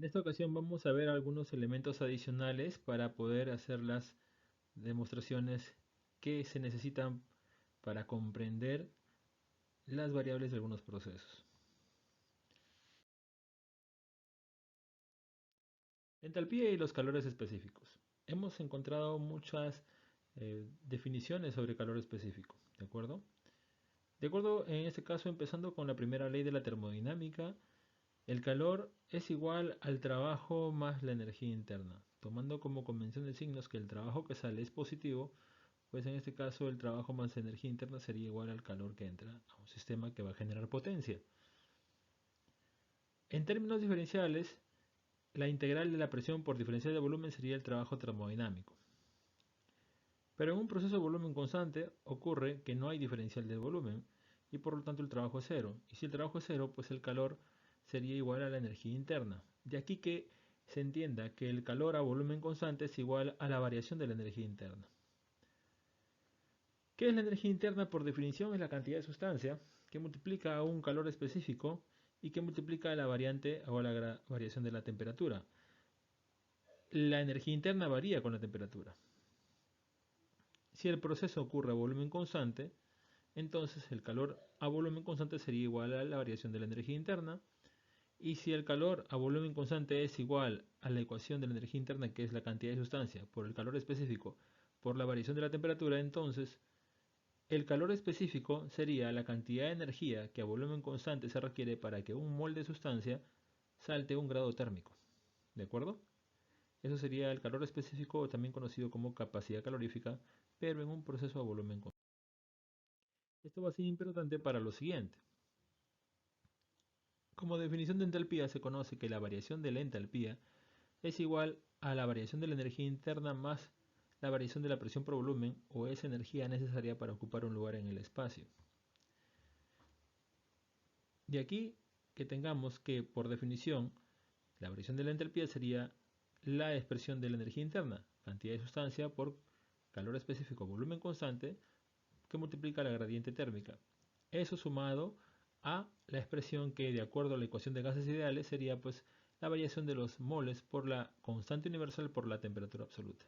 En esta ocasión vamos a ver algunos elementos adicionales para poder hacer las demostraciones que se necesitan para comprender las variables de algunos procesos. Entalpía y los calores específicos. Hemos encontrado muchas definiciones sobre calor específico, ¿de acuerdo? De acuerdo, en este caso, empezando con la primera ley de la termodinámica, el calor es igual al trabajo más la energía interna. Tomando como convención de signos que el trabajo que sale es positivo, pues en este caso el trabajo más energía interna sería igual al calor que entra a un sistema que va a generar potencia. En términos diferenciales, la integral de la presión por diferencial de volumen sería el trabajo termodinámico. Pero en un proceso de volumen constante ocurre que no hay diferencial del volumen y por lo tanto el trabajo es cero. Y si el trabajo es cero, pues el calor sería igual a la energía interna. De aquí que se entienda que el calor a volumen constante es igual a la variación de la energía interna. ¿Qué es la energía interna? Por definición es la cantidad de sustancia que multiplica a un calor específico y que multiplica a la variante o a la variación de la temperatura. La energía interna varía con la temperatura. Si el proceso ocurre a volumen constante, entonces el calor a volumen constante sería igual a la variación de la energía interna. Y si el calor a volumen constante es igual a la ecuación de la energía interna, que es la cantidad de sustancia por el calor específico por la variación de la temperatura, entonces el calor específico sería la cantidad de energía que a volumen constante se requiere para que un mol de sustancia salte un grado térmico. ¿De acuerdo? Eso sería el calor específico, también conocido como capacidad calorífica, pero en un proceso a volumen constante. Esto va a ser importante para lo siguiente. Como definición de entalpía se conoce que la variación de la entalpía es igual a la variación de la energía interna más la variación de la presión por volumen o esa energía necesaria para ocupar un lugar en el espacio. De aquí que tengamos que, por definición, la variación de la entalpía sería la expresión de la energía interna, cantidad de sustancia por calor específico, volumen constante, que multiplica la gradiente térmica. Eso sumado a la expresión que, de acuerdo a la ecuación de gases ideales, sería pues la variación de los moles por la constante universal por la temperatura absoluta.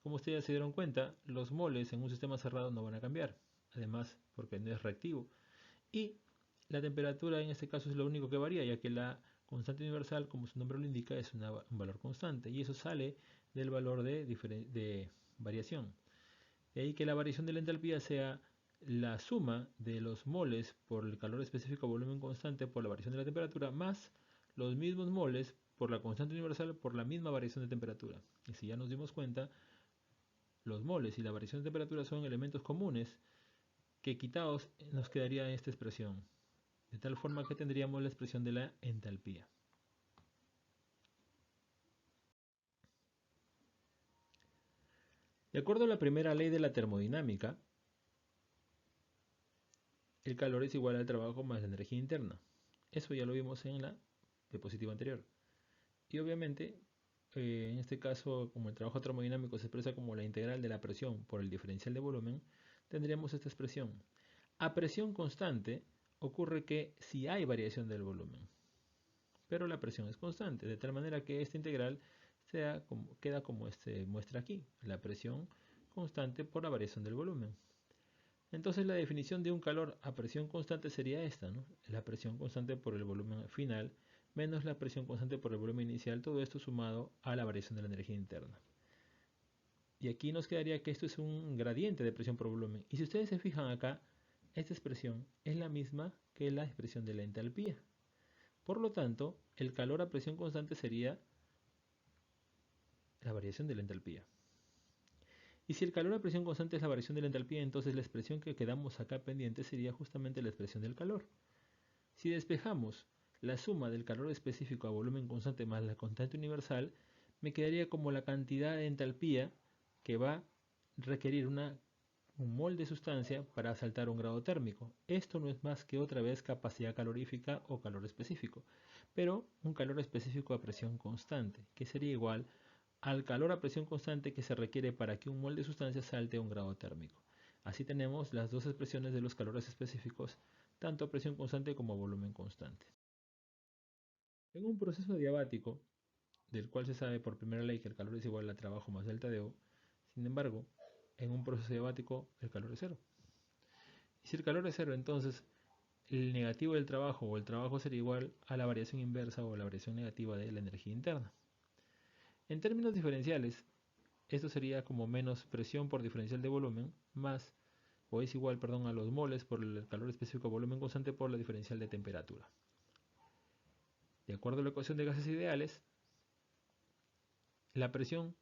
Como ustedes se dieron cuenta, los moles en un sistema cerrado no van a cambiar, además porque no es reactivo. Y la temperatura en este caso es lo único que varía, ya que la constante universal, como su nombre lo indica, es un valor constante y eso sale del valor de variación. De ahí que la variación de la entalpía sea la suma de los moles por el calor específico a volumen constante por la variación de la temperatura más los mismos moles por la constante universal por la misma variación de temperatura. Y si ya nos dimos cuenta, los moles y la variación de temperatura son elementos comunes que quitados nos quedaría esta expresión, de tal forma que tendríamos la expresión de la entalpía. De acuerdo a la primera ley de la termodinámica, el calor es igual al trabajo más la energía interna. Eso ya lo vimos en la diapositiva anterior. Y obviamente, en este caso, como el trabajo termodinámico se expresa como la integral de la presión por el diferencial de volumen, tendríamos esta expresión. A presión constante ocurre que si hay variación del volumen, pero la presión es constante, de tal manera que esta integral queda como muestra aquí, la presión constante por la variación del volumen. Entonces la definición de un calor a presión constante sería esta, ¿no? La presión constante por el volumen final menos la presión constante por el volumen inicial, todo esto sumado a la variación de la energía interna. Y aquí nos quedaría que esto es un gradiente de presión por volumen. Y si ustedes se fijan acá, esta expresión es la misma que la expresión de la entalpía. Por lo tanto, el calor a presión constante sería la variación de la entalpía. Y si el calor a presión constante es la variación de la entalpía, entonces la expresión que quedamos acá pendiente sería justamente la expresión del calor. Si despejamos la suma del calor específico a volumen constante más la constante universal, me quedaría como la cantidad de entalpía que va a requerir un mol de sustancia para saltar un grado térmico. Esto no es más que otra vez capacidad calorífica o calor específico, pero un calor específico a presión constante, que sería igual al calor a presión constante que se requiere para que un mol de sustancia salte a un grado térmico. Así tenemos las dos expresiones de los calores específicos, tanto a presión constante como a volumen constante. En un proceso adiabático, del cual se sabe por primera ley que el calor es igual a trabajo más delta de U, sin embargo, en un proceso adiabático el calor es cero. Y si el calor es cero, entonces el negativo del trabajo o el trabajo sería igual a la variación inversa o la variación negativa de la energía interna. En términos diferenciales, esto sería como menos presión por diferencial de volumen más, o es igual, perdón, a los moles por el calor específico volumen constante por la diferencial de temperatura. De acuerdo a la ecuación de gases ideales, la presión,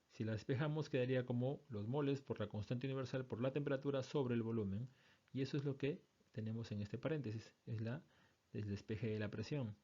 si la despejamos, quedaría como los moles por la constante universal por la temperatura sobre el volumen, y eso es lo que tenemos en este paréntesis, es el despeje de la presión.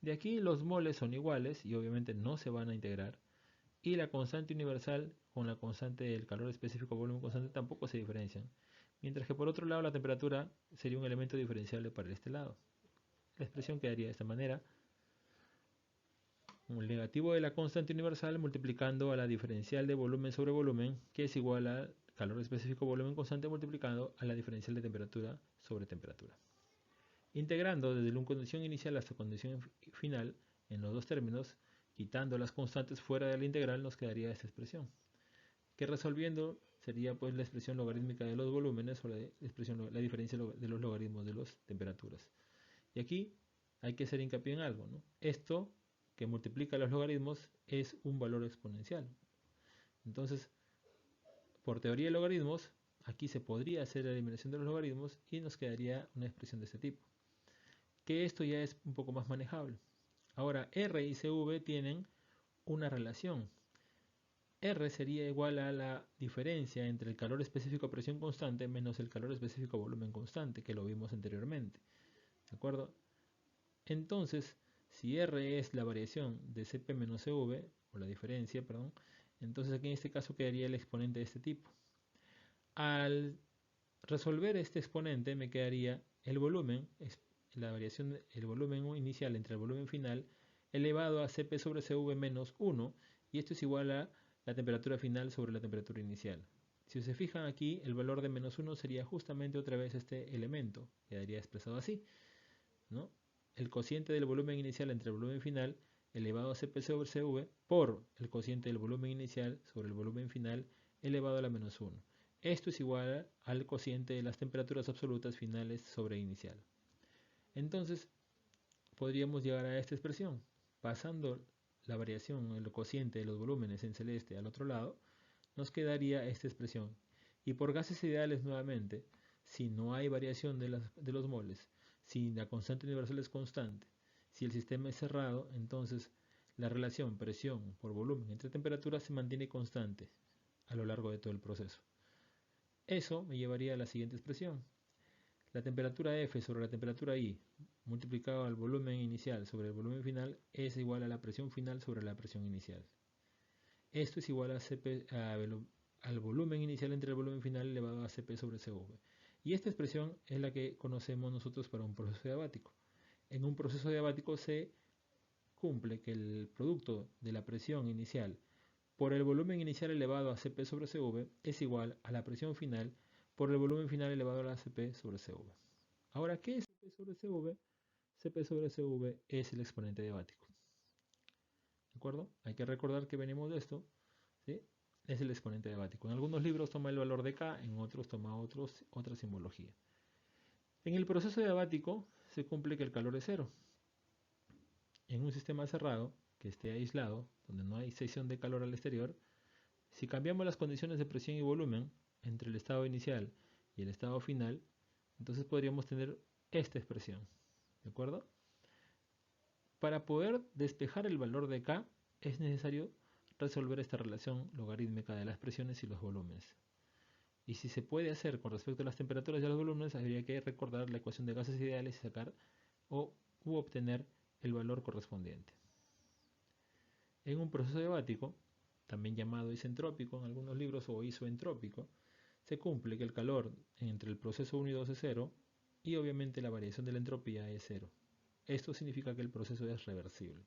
De aquí los moles son iguales y obviamente no se van a integrar, y la constante universal con la constante del calor específico volumen constante tampoco se diferencian, mientras que por otro lado la temperatura sería un elemento diferenciable para este lado. La expresión quedaría de esta manera: el negativo de la constante universal multiplicando a la diferencial de volumen sobre volumen, que es igual al calor específico volumen constante multiplicado a la diferencial de temperatura sobre temperatura. Integrando desde la condición inicial hasta condición final en los dos términos, quitando las constantes fuera de la integral, nos quedaría esta expresión, que resolviendo sería pues la expresión logarítmica de los volúmenes o la diferencia de los logaritmos de las temperaturas. Y aquí hay que hacer hincapié en algo, ¿no? Esto que multiplica los logaritmos es un valor exponencial. Entonces, por teoría de logaritmos, aquí se podría hacer la eliminación de los logaritmos y nos quedaría una expresión de este tipo, que esto ya es un poco más manejable. Ahora, R y CV tienen una relación. R sería igual a la diferencia entre el calor específico a presión constante menos el calor específico a volumen constante, que lo vimos anteriormente. ¿De acuerdo? Entonces, si R es la variación de Cp menos Cv, o la diferencia, perdón, entonces aquí en este caso quedaría el exponente de este tipo. Al resolver este exponente me quedaría el volumen, la variación del volumen inicial entre el volumen final, elevado a Cp sobre Cv menos 1, y esto es igual a la temperatura final sobre la temperatura inicial. Si se fijan aquí, el valor de menos 1 sería justamente otra vez este elemento, quedaría expresado así, ¿no? El cociente del volumen inicial entre el volumen final elevado a Cp sobre Cv por el cociente del volumen inicial sobre el volumen final elevado a la menos 1. Esto es igual al cociente de las temperaturas absolutas finales sobre inicial. Entonces, podríamos llegar a esta expresión. Pasando la variación, el cociente de los volúmenes en celeste al otro lado, nos quedaría esta expresión. Y por gases ideales nuevamente, si no hay variación de los moles, si la constante universal es constante, si el sistema es cerrado, entonces la relación presión por volumen entre temperaturas se mantiene constante a lo largo de todo el proceso. Eso me llevaría a la siguiente expresión. La temperatura F sobre la temperatura I multiplicado al volumen inicial sobre el volumen final es igual a la presión final sobre la presión inicial. Esto es igual a al volumen inicial entre el volumen final elevado a Cp sobre Cv. Y esta expresión es la que conocemos nosotros para un proceso diabático. En un proceso diabático se cumple que el producto de la presión inicial por el volumen inicial elevado a Cp sobre Cv es igual a la presión final por el volumen final elevado a la Cp sobre Cv. Ahora, ¿qué es Cp sobre Cv? Cp sobre Cv es el exponente diabático. ¿De acuerdo? Hay que recordar que venimos de esto, ¿sí? Es el exponente diabático. En algunos libros toma el valor de K, en otros toma otra simbología. En el proceso diabático se cumple que el calor es cero. En un sistema cerrado, que esté aislado, donde no hay cesión de calor al exterior, si cambiamos las condiciones de presión y volumen entre el estado inicial y el estado final, entonces podríamos tener esta expresión. ¿De acuerdo? Para poder despejar el valor de K es necesario resolver esta relación logarítmica de las presiones y los volúmenes. Y si se puede hacer con respecto a las temperaturas y a los volúmenes, habría que recordar la ecuación de gases ideales y sacar u obtener el valor correspondiente. En un proceso diabático, también llamado isentrópico en algunos libros o isoentrópico, se cumple que el calor entre el proceso 1 y 2 es cero y obviamente la variación de la entropía es cero. Esto significa que el proceso es reversible.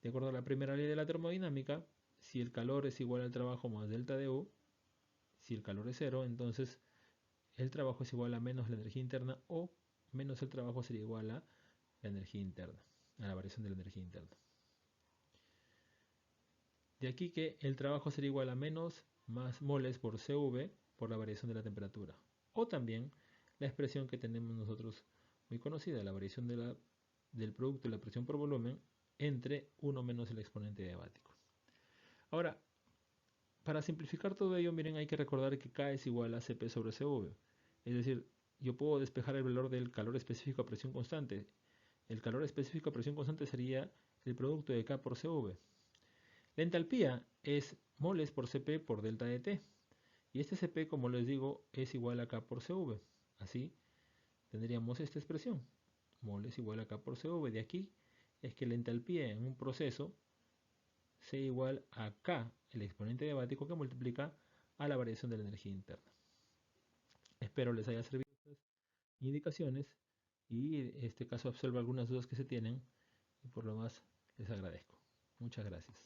De acuerdo a la primera ley de la termodinámica, si el calor es igual al trabajo más delta de U, si el calor es cero, entonces el trabajo es igual a menos la energía interna o menos el trabajo sería igual a la energía interna. a la variación de la energía interna. De aquí que el trabajo sería igual a menos más moles por CV por la variación de la temperatura. O también la expresión que tenemos nosotros muy conocida, la variación del producto de la presión por volumen entre 1 menos el exponente diabático. Ahora, para simplificar todo ello, miren, hay que recordar que K es igual a Cp sobre CV. Es decir, yo puedo despejar el valor del calor específico a presión constante. El calor específico a presión constante sería el producto de K por CV. La entalpía es moles por Cp por delta de T. Y este Cp, como les digo, es igual a K por CV. Así tendríamos esta expresión. Moles igual a K por CV. De aquí es que la entalpía en un proceso sea igual a K, el exponente diabático, que multiplica a la variación de la energía interna. Espero les haya servido estas indicaciones y este caso absuelva algunas dudas que se tienen y por lo más les agradezco. Muchas gracias.